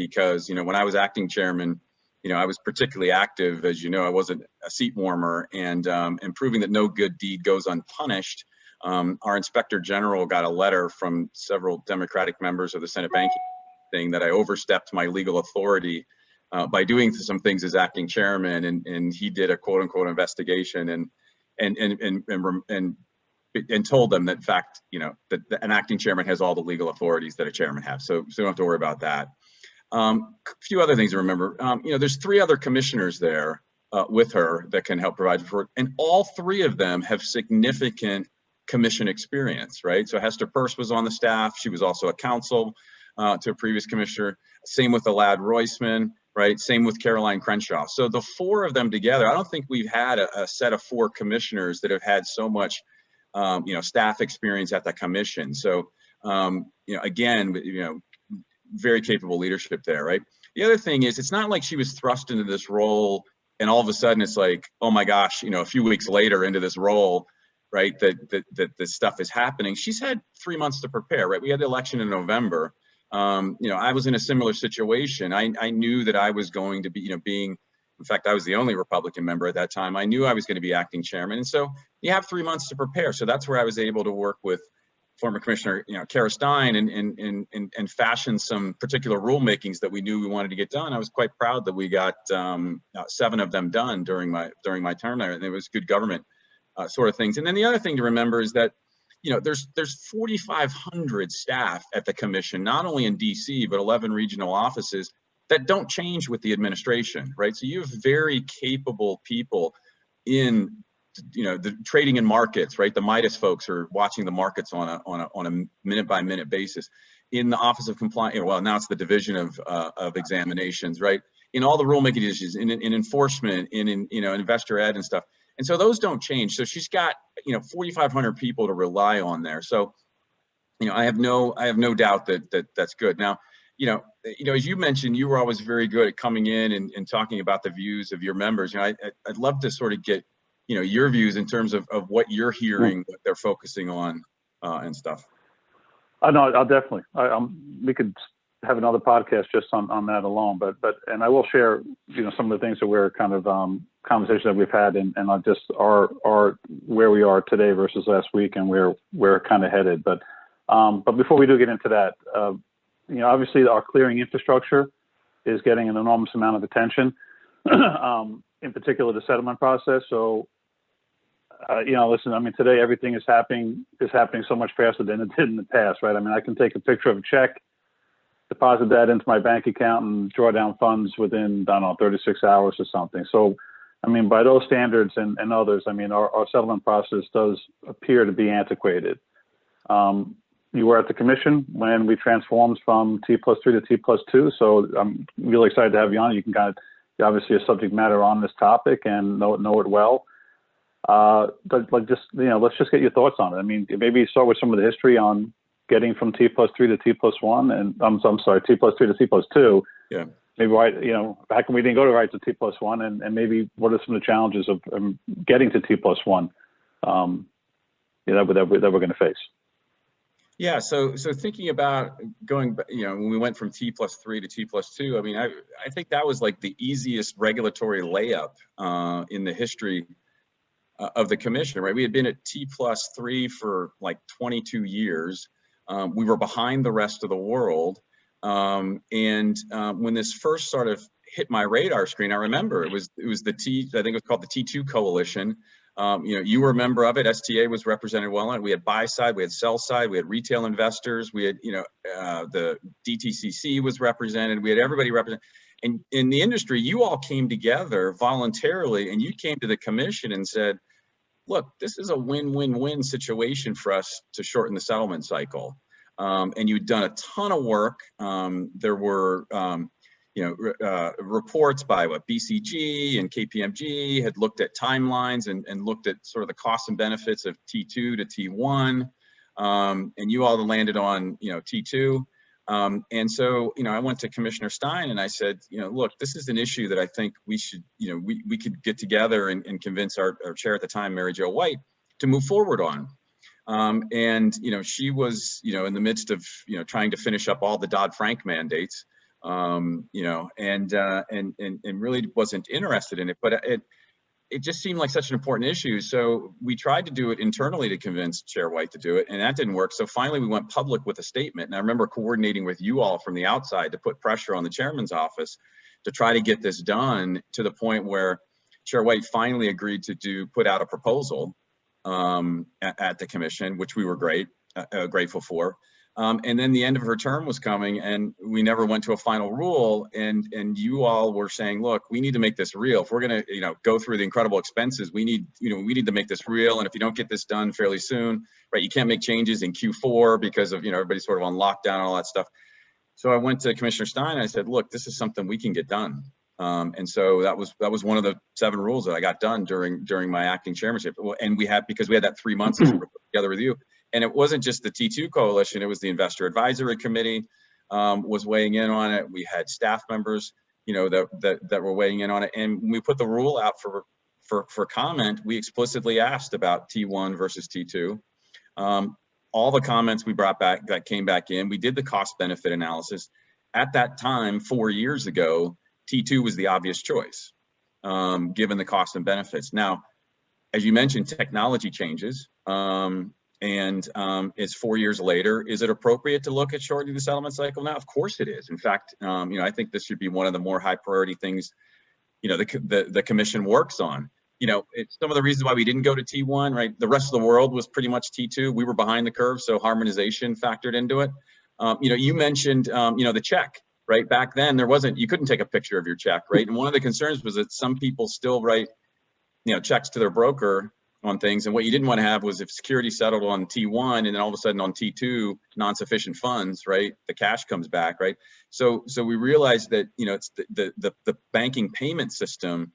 because, when I was acting chairman, I was particularly active. As you know, I wasn't a seat warmer, and proving that no good deed goes unpunished. Our inspector general got a letter from several Democratic members of the Senate banking saying that I overstepped my legal authority by doing some things as acting chairman, and he did a quote unquote investigation and told them that in fact, that an acting chairman has all the legal authorities that a chairman has. So you don't have to worry about that. A few other things to remember. There's 3 other commissioners there with her that can help provide support, and all 3 of them have significant commission experience, right? So Hester Peirce was on the staff. She was also a counsel to a previous commissioner. Same with Elad Roisman, right? Same with Caroline Crenshaw. So the 4 of them together, I don't think we've had a set of 4 commissioners that have had so much, staff experience at the commission. So, again, very capable leadership there, right? The other thing is, it's not like she was thrust into this role and all of a sudden it's like, oh my gosh, a few weeks later into this role, right, that this stuff is happening. She's had 3 months to prepare, right? We had the election in November. I was in a similar situation. I knew that I was going to be, in fact, I was the only Republican member at that time. I knew I was going to be acting chairman. And so you have 3 months to prepare. So that's where I was able to work with former Commissioner, Kara Stein and fashion some particular rulemakings that we knew we wanted to get done. I was quite proud that we got 7 of them done during my term there, and it was good government sort of things. And then the other thing to remember is that, there's 4,500 staff at the commission, not only in DC, but 11 regional offices that don't change with the administration, right? So you have very capable people in the trading in markets, right? The Midas folks are watching the markets on a minute by minute basis. In the Office of Compliance, well, now it's the Division of Examinations, right? In all the rulemaking issues, in enforcement, in investor ed and stuff. And so those don't change. So she's got 4,500 people to rely on there. So I have no doubt that that's good. Now, as you mentioned, you were always very good at coming in and talking about the views of your members. I'd love to sort of get your views in terms of what you're hearing, what they're focusing on, and stuff. No, I'll definitely. We could have another podcast just on that alone. But I will share some of the things that we're kind of conversations that we've had and just are where we are today versus last week and where we're kind of headed. But before we do get into that, obviously our clearing infrastructure is getting an enormous amount of attention, in particular the settlement process. So, listen, today everything is happening so much faster than it did in the past, right? I can take a picture of a check, deposit that into my bank account and draw down funds within, 36 hours or something. So, by those standards and others, our settlement process does appear to be antiquated. You were at the commission when we transformed from T+3 to T+2. So I'm really excited to have you on. You can you're obviously a subject matter on this topic and know it well. But let's just get your thoughts on it. Maybe start with some of the history on getting from T+3 to T+1, and I'm sorry, T+3 to T+2. Yeah. Maybe why, how come we didn't go right to T+1, and maybe what are some of the challenges of getting to T+1, that we're going to face? Yeah. So thinking about going, when we went from T+3 to T+2, I think that was like the easiest regulatory layup in the history of the commission, right? We had been at T+3 for like 22 years. We were behind the rest of the world. And when this first sort of hit my radar screen, I remember it was the I think it was called the T2 Coalition. You were a member of it. STA was represented well on it. We had buy side, we had sell side, we had retail investors, we had, the DTCC was represented. We had everybody represented. And in the industry, you all came together voluntarily, and you came to the commission and said, look, this is a win-win-win situation for us to shorten the settlement cycle. And you'd done a ton of work. There were, reports by BCG and KPMG had looked at timelines and looked at sort of the costs and benefits of T2 to T1. And you all landed on, T2. And so, I went to Commissioner Stein and I said, look, this is an issue that I think we should, we could get together and convince our chair at the time, Mary Jo White, to move forward on. And, she was, in the midst of, trying to finish up all the Dodd-Frank mandates. you know, and really wasn't interested in it. But it just seemed like such an important issue. So we tried to do it internally to convince Chair White to do it, and that didn't work. So finally we went public with a statement. And I remember coordinating with you all from the outside to put pressure on the chairman's office to try to get this done, to the point where Chair White finally agreed to put out a proposal at the commission, which we were grateful for. And then the end of her term was coming, and we never went to a final rule. And you all were saying, look, we need to make this real. If we're going to, you know, go through the incredible expenses, we need to make this real. And if you don't get this done fairly soon, right, you can't make changes in Q4 because of, you know, everybody's sort of on lockdown and all that stuff. So I went to Commissioner Stein and I said, look, this is something we can get done. And so that was one of the 7 rules that I got done during my acting chairmanship. And because we had that 3 months together with you. And it wasn't just the T2 coalition, it was the investor advisory committee was weighing in on it. We had staff members, you know, that were weighing in on it. And when we put the rule out for comment, we explicitly asked about T1 versus T2. All the comments we brought back that came back in, we did the cost benefit analysis. At that time, 4 years ago, T2 was the obvious choice, given the cost and benefits. Now, as you mentioned, technology changes. It's 4 years later. Is it appropriate to look at shortening the settlement cycle now? Of course it is. In fact, you know, I think this should be one of the more high priority things, you know, the commission works on. You know, it's some of the reasons why we didn't go to T1, right? The rest of the world was pretty much T2. We were behind the curve, so harmonization factored into it. You know, you mentioned, you know, the check, right? Back then, you couldn't take a picture of your check, right? And one of the concerns was that some people still write, you know, checks to their broker on things. And what you didn't want to have was, if security settled on T1 and then all of a sudden on T2, non-sufficient funds, right? The cash comes back, right? So we realized that, you know, it's the banking payment system.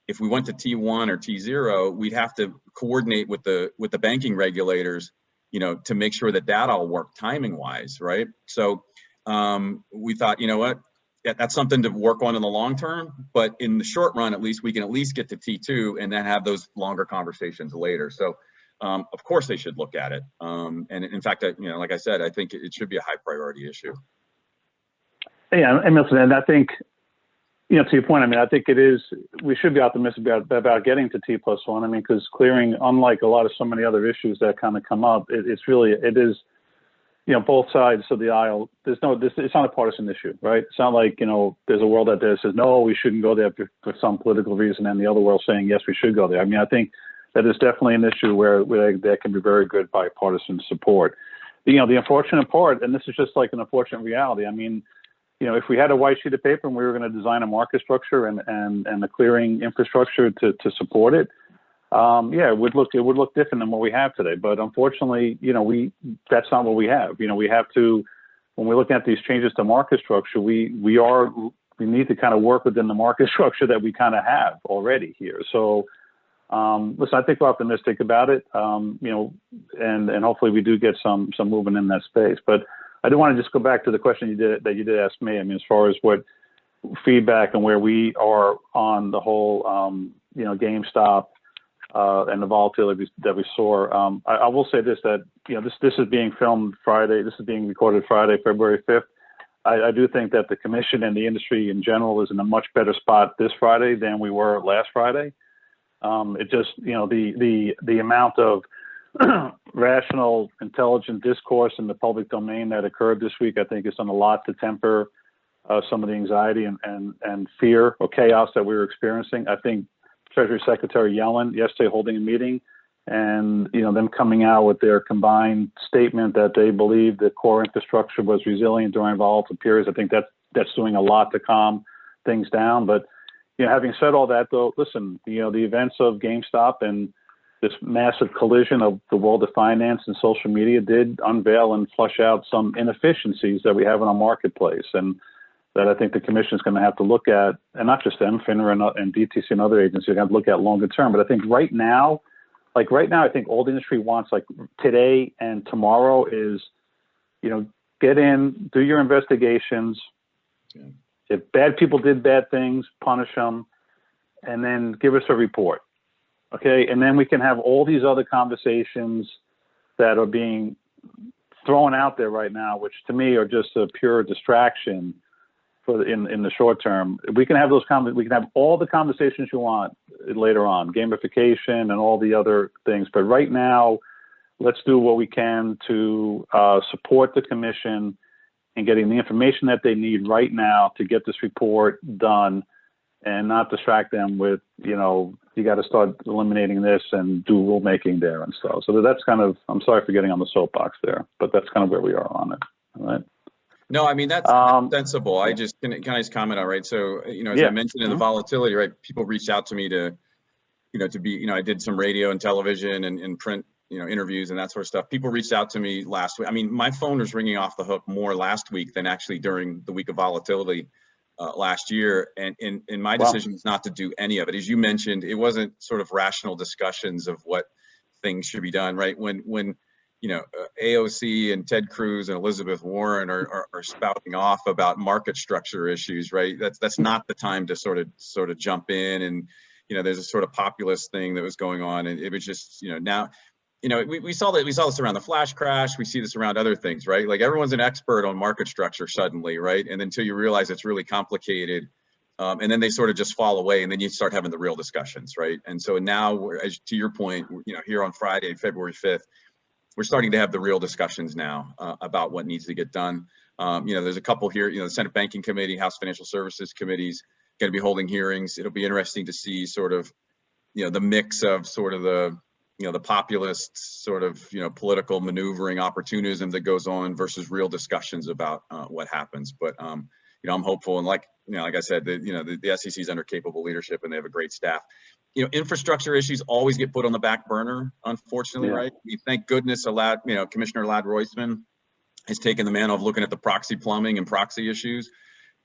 If we went to T1 or T0, we'd have to coordinate with the banking regulators, you know, to make sure that all worked timing wise, right? So we thought, you know what, that's something to work on in the long term, but in the short run, at least we can get to T2 and then have those longer conversations later. So of course they should look at it. And in fact, you know, like I said, I think it should be a high priority issue. Yeah, and Milton, and I think, you know, to your point, I mean, I think we should be optimistic about getting to T+1. I mean, because clearing, unlike a lot of so many other issues that kind of come up, it is, you know, both sides of the aisle. It's not a partisan issue, right? It's not like, you know, there's a world out there that says, no, we shouldn't go there for some political reason, and the other world saying, yes, we should go there. I mean, I think that is definitely an issue where there can be very good bipartisan support. You know, the unfortunate part, and this is just like an unfortunate reality, I mean, you know, if we had a white sheet of paper and we were going to design a market structure and a clearing infrastructure to support it, yeah, it would look different than what we have today. But unfortunately, you know, that's not what we have. You know, we have to, when we're looking at these changes to market structure, we need to kind of work within the market structure that we kind of have already here. So, listen, I think we're optimistic about it. You know, and hopefully we do get some movement in that space. But I do want to just go back to the question you did ask me. I mean, as far as what feedback and where we are on the whole, you know, GameStop and the volatility that we saw. I will say this, that, you know, this is being filmed Friday. This is being recorded Friday, February 5th. I do think that the commission and the industry in general is in a much better spot this Friday than we were last Friday. It just, you know, the amount of rational, intelligent discourse in the public domain that occurred this week, I think, has done a lot to temper some of the anxiety and fear or chaos that we were experiencing. I think Treasury Secretary Yellen yesterday holding a meeting, and, you know, them coming out with their combined statement that they believe the core infrastructure was resilient during volatile periods. I think that's doing a lot to calm things down. But, you know, having said all that, though, listen, you know, the events of GameStop and this massive collision of the world of finance and social media did unveil and flush out some inefficiencies that we have in our marketplace, and that I think the commission is going to have to look at, and not just them, FINRA and DTC and other agencies are going to have to look at longer term. But I think right now, I think all the industry wants, like today and tomorrow, is, you know, get in, do your investigations. Yeah. If bad people did bad things, punish them, and then give us a report. Okay, and then we can have all these other conversations that are being thrown out there right now, which to me are just a pure distraction for in the short term. We can have those we can have all the conversations you want later on, gamification and all the other things. But right now, let's do what we can to support the commission and getting the information that they need right now to get this report done, and not distract them with, you know, you got to start eliminating this and do rulemaking there and stuff. So that's kind of, I'm sorry for getting on the soapbox there, but that's kind of where we are on it. All right. No, I mean, that's sensible. I just, can I just comment on, right? So, you know, as I mentioned in the volatility, right, people reached out to me to, you know, to be, you know, I did some radio and television and print, you know, interviews and that sort of stuff. People reached out to me last week. I mean, my phone was ringing off the hook more last week than actually during the week of volatility last year. And my decision is not to do any of it. As you mentioned, it wasn't sort of rational discussions of what things should be done, right? When you know, AOC and Ted Cruz and Elizabeth Warren are spouting off about market structure issues, right? That's not the time to sort of jump in. And, you know, there's a sort of populist thing that was going on, and it was just, you know, now, you know, we saw this around the flash crash. We see this around other things, right? Like everyone's an expert on market structure suddenly, right? And until you realize it's really complicated, and then they sort of just fall away, and then you start having the real discussions, right? And so now, as to your point, you know, here on Friday, February 5th, we're starting to have the real discussions now about what needs to get done. You know, there's a couple here, you know, the Senate Banking Committee, House Financial Services Committees going to be holding hearings. It'll be interesting to see sort of, you know, the mix of sort of the, you know, the populist sort of, you know, political maneuvering opportunism that goes on versus real discussions about what happens. But, you know, I'm hopeful, and like, you know, like I said, you know, the SEC is under capable leadership and they have a great staff. You know, infrastructure issues always get put on the back burner, unfortunately, right? Thank goodness Commissioner Ladd Roisman has taken the mantle of looking at the proxy plumbing and proxy issues.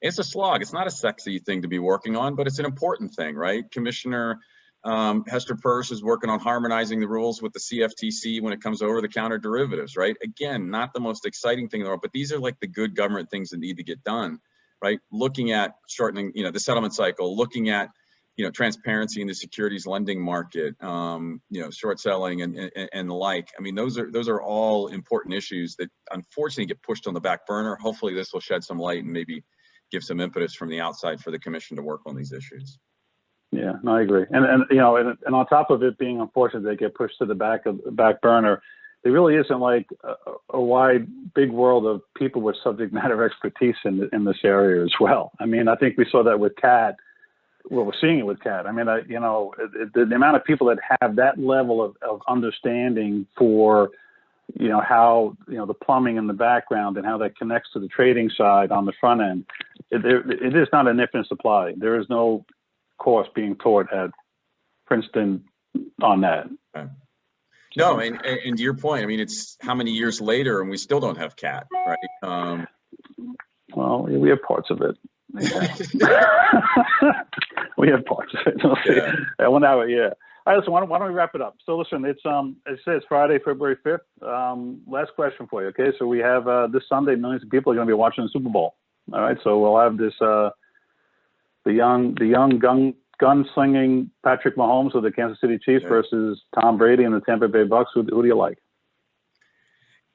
It's a slog. It's not a sexy thing to be working on, but it's an important thing, right? Commissioner Hester Peirce is working on harmonizing the rules with the CFTC when it comes over the counter derivatives, right? Again, not the most exciting thing in the world, but these are like the good government things that need to get done, right? Looking at shortening, you know, the settlement cycle, looking at, you know, transparency in the securities lending market, you know, short selling and the like. I mean, those are all important issues that unfortunately get pushed on the back burner. Hopefully this will shed some light and maybe give some impetus from the outside for the commission to work on these issues. Yeah, no, I agree. And you know, and on top of it being unfortunate they get pushed to the back burner, there really isn't like a wide, big world of people with subject matter expertise in this area as well. I mean, I think we saw that with CAT. Well, we're seeing it with CAT. I mean, you know, the amount of people that have that level of understanding for, you know, how, you know, the plumbing in the background and how that connects to the trading side on the front end, it is not an infinite supply. There is no course being taught at Princeton on that. No, and to your point, I mean, it's how many years later and we still don't have CAT, right? Well, we have parts of it. We have parts of it. Yeah. 1 hour, yeah. All right, listen, why don't we wrap it up? So listen, it's it says Friday, February 5th. Last question for you, okay? So we have this Sunday, millions of people are going to be watching the Super Bowl. All right, so we'll have this the young gunslinging Patrick Mahomes of the Kansas City Chiefs versus Tom Brady and the Tampa Bay Bucks. Who do you like?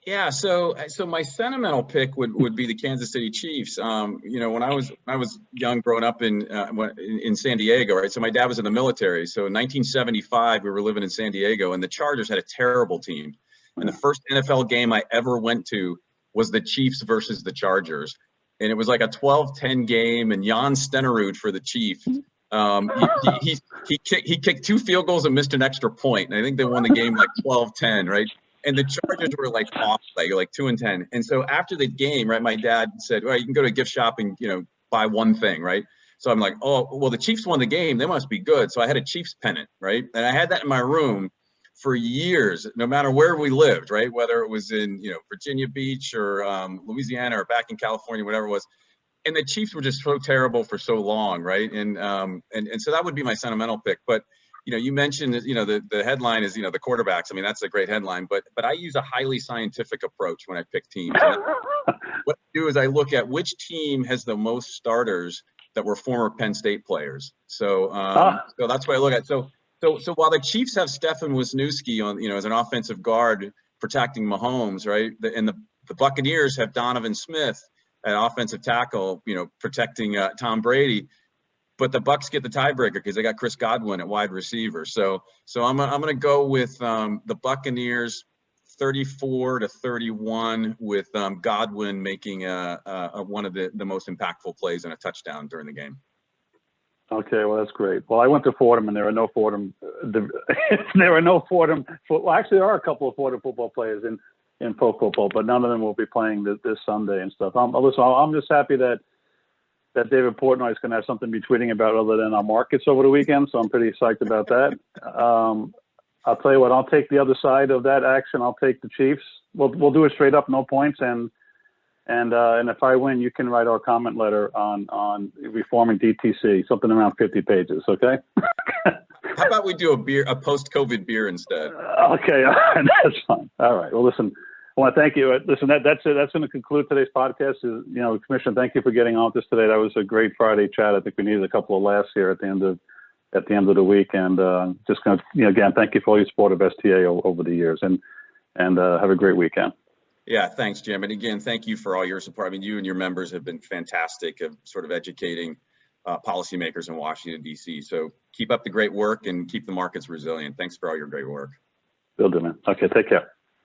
Yeah, so my sentimental pick would be the Kansas City Chiefs. You know, when I was young, growing up in San Diego, right? So my dad was in the military. So in 1975, we were living in San Diego, and the Chargers had a terrible team. And the first NFL game I ever went to was the Chiefs versus the Chargers, and it was like a 12-10 game. And Jan Stenerud for the Chiefs. He kicked 2 field goals and missed an extra point, and I think they won the game like 12-10, right? And the Chargers were like off, like 2-10. And so after the game, right, my dad said, well, you can go to a gift shop and, you know, buy one thing, right? So I'm like, oh, well, the Chiefs won the game. They must be good. So I had a Chiefs pennant, right? And I had that in my room for years, no matter where we lived, right? Whether it was in, you know, Virginia Beach or Louisiana or back in California, whatever it was. And the Chiefs were just so terrible for so long, right? And so that would be my sentimental pick. But you know, you mentioned that, you know, the headline is, you know, the quarterbacks. I mean, that's a great headline, but I use a highly scientific approach when I pick teams. What I do is I look at which team has the most starters that were former Penn State players. So so that's what I look at. So while the Chiefs have Stefan Wisniewski on, you know, as an offensive guard protecting Mahomes, right? And the Buccaneers have Donovan Smith at offensive tackle, you know, protecting Tom Brady. But the Bucs get the tiebreaker because they got Chris Godwin at wide receiver. So I'm gonna go with the Buccaneers 34-31 with Godwin making one of the most impactful plays and a touchdown during the game. Okay, well, that's great. Well, I went to Fordham, and there are no Fordham. There are no Fordham. Well, actually, there are a couple of Fordham football players in pro football, but none of them will be playing this Sunday and stuff. Listen, I'm just happy that David Portnoy is going to have something to be tweeting about other than our markets over the weekend. So I'm pretty psyched about that. I'll tell you what, I'll take the other side of that action. I'll take the Chiefs. We'll do it straight up, no points, and if I win, you can write our comment letter on reforming DTC, something around 50 pages. Okay. How about we do a post-COVID beer instead? Okay, that's fine. All right. Well, listen, I want to thank you. Listen, that's it. That's going to conclude today's podcast. You know, Commissioner, thank you for getting on with this today. That was a great Friday chat. I think we needed a couple of laughs here at the end of the week, and just going to, you know, again, thank you for all your support of STA over the years, and have a great weekend. Yeah, thanks, Jim. And again, thank you for all your support. I mean, you and your members have been fantastic of sort of educating policymakers in Washington, D.C. So keep up the great work and keep the markets resilient. Thanks for all your great work. Will do, man. Okay, take care.